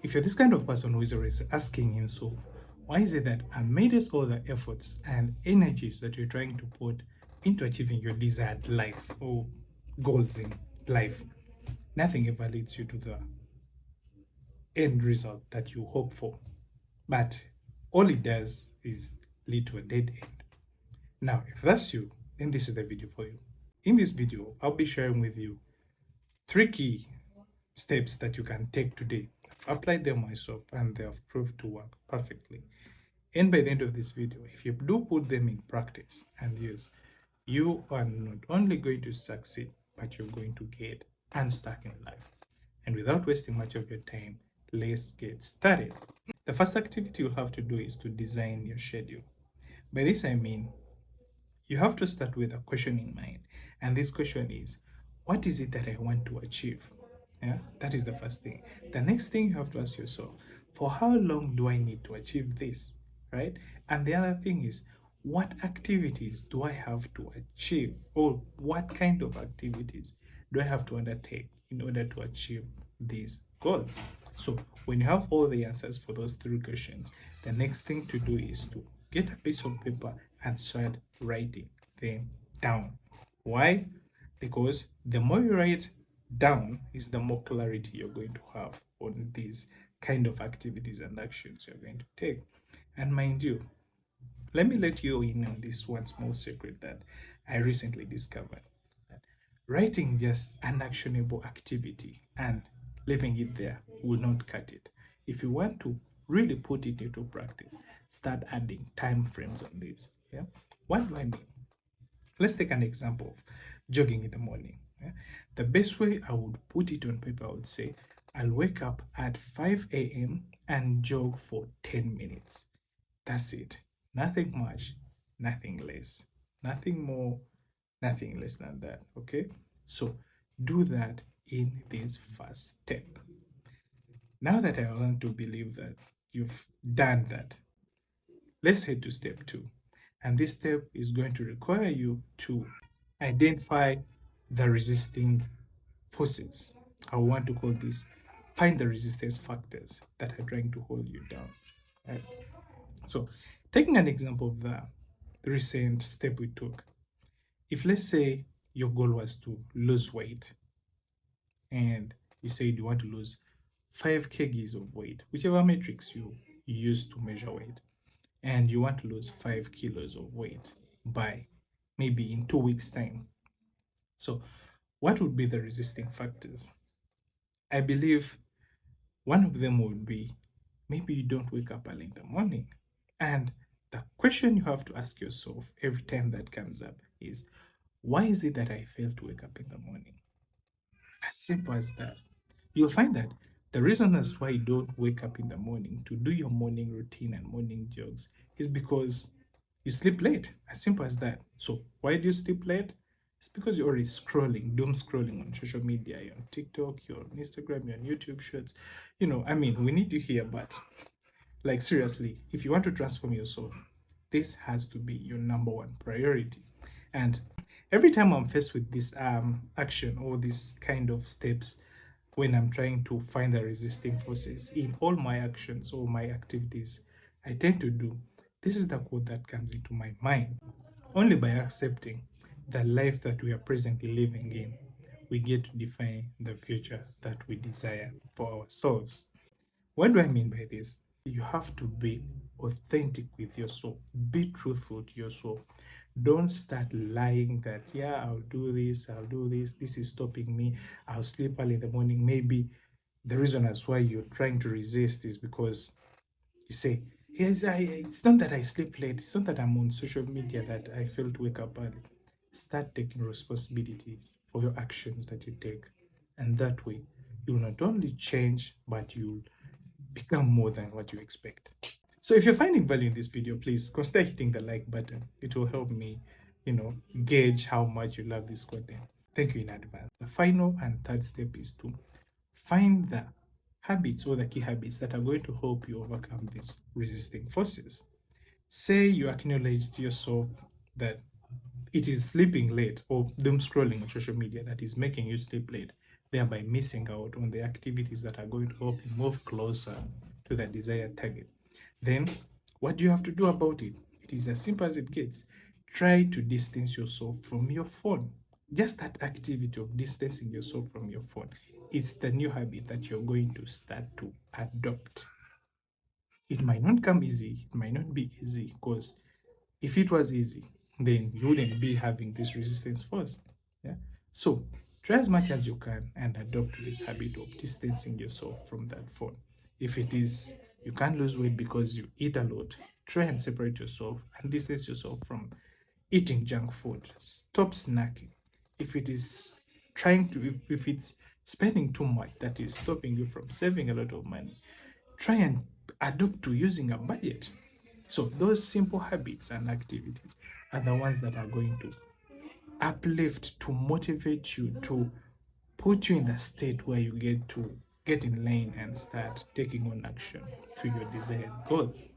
If you're this kind of person who is always asking himself, why is it that amidst all the efforts and energies that you're trying to put into achieving your desired life or goals in life, nothing ever leads you to the end result that you hope for? But all it does is lead to a dead end. Now, if that's you, then this is the video for you. In this video, I'll be sharing with you three key steps that you can take today. I've applied them myself and they have proved to work perfectly. And by the end of this video, if you do put them in practice and use, you are not only going to succeed, but you're going to get unstuck in life. And without wasting much of your time, let's get started. The first activity you'll have to do is to design your schedule. By this I mean, you have to start with a question in mind. And this question is, what is it that I want to achieve? Yeah, that is the first thing. The next thing you have to ask yourself, for how long do I need to achieve this? Right? And the other thing is, what activities do I have to achieve? Or what kind of activities do I have to undertake in order to achieve these goals? So when you have all the answers for those three questions, the next thing to do is to get a piece of paper and start writing them down. Why? Because the more you write down is the more clarity you're going to have on these kind of activities and actions you're going to take. And mind you, let me let you in on this one small secret that I recently discovered. Writing just an actionable activity and leaving it there will not cut it. If you want to really put it into practice, start adding time frames on this. Yeah. What do I mean? Let's take an example of jogging in the morning. Yeah? The best way I would put it on paper, I would say, I'll wake up at 5 a.m. and jog for 10 minutes. That's it. Nothing much, nothing less, nothing more, nothing less than that. Okay? So do that in this first step. Now that I want to believe that you've done that, let's head to step two. And this step is going to require you to identify the resisting forces. I want to call this find the resistance factors that are trying to hold you down. Right? So, taking an example of the recent step we took, if let's say your goal was to lose weight and you said you want to lose 5 kgs of weight, whichever metrics you use to measure weight, and you want to lose 5 kilos of weight by maybe in 2 weeks' time. So, what would be the resisting factors? I believe one of them would be maybe you don't wake up early in the morning. And the question you have to ask yourself every time that comes up is, why is it that I fail to wake up in the morning? As simple as that. You'll find that the reason as why you don't wake up in the morning to do your morning routine and morning jogs is because you sleep late. As simple as that. So why do you sleep late? It's because you're already scrolling, doom scrolling on social media. You're on TikTok, you're on Instagram, you're on YouTube shorts. We need you here, but like seriously, if you want to transform yourself, this has to be your number one priority. And every time I'm faced with this action or this kind of steps, when I'm trying to find the resisting forces in all my actions or my activities, I tend to do. This is the quote that comes into my mind. Only by accepting the life that we are presently living in, we get to define the future that we desire for ourselves. What do I mean by this? You have to be authentic with yourself, be truthful to yourself. Don't start lying that, yeah, I'll do this is stopping me, I'll sleep early in the morning. Maybe the reason as why you're trying to resist is because you say, yes, it's not that I sleep late, it's not that I'm on social media that I fail to wake up early. Start taking responsibilities for your actions that you take. And that way, you'll not only change, but you'll become more than what you expect. So if you're finding value in this video, please consider hitting the like button. It will help me, gauge how much you love this content. Thank you in advance. The final and third step is to find the habits or the key habits that are going to help you overcome these resisting forces. Say you acknowledge to yourself that it is sleeping late or doom scrolling on social media that is making you sleep late. thereby missing out on the activities that are going to help you move closer to the desired target. Then, what do you have to do about it? It is as simple as it gets. Try to distance yourself from your phone. Just that activity of distancing yourself from your phone, it's the new habit that you're going to start to adopt. It might not come easy, it might not be easy, because if it was easy, then you wouldn't be having this resistance force. Yeah. So try as much as you can and adopt this habit of distancing yourself from that phone. If it is you can't lose weight because you eat a lot, try and separate yourself and distance yourself from eating junk food. Stop snacking. If it is if it's spending too much that is stopping you from saving a lot of money, try and adopt to using a budget. So those simple habits and activities are the ones that are going to uplift, to motivate you, to put you in the state where you get to get in line and start taking on action to your desired goals.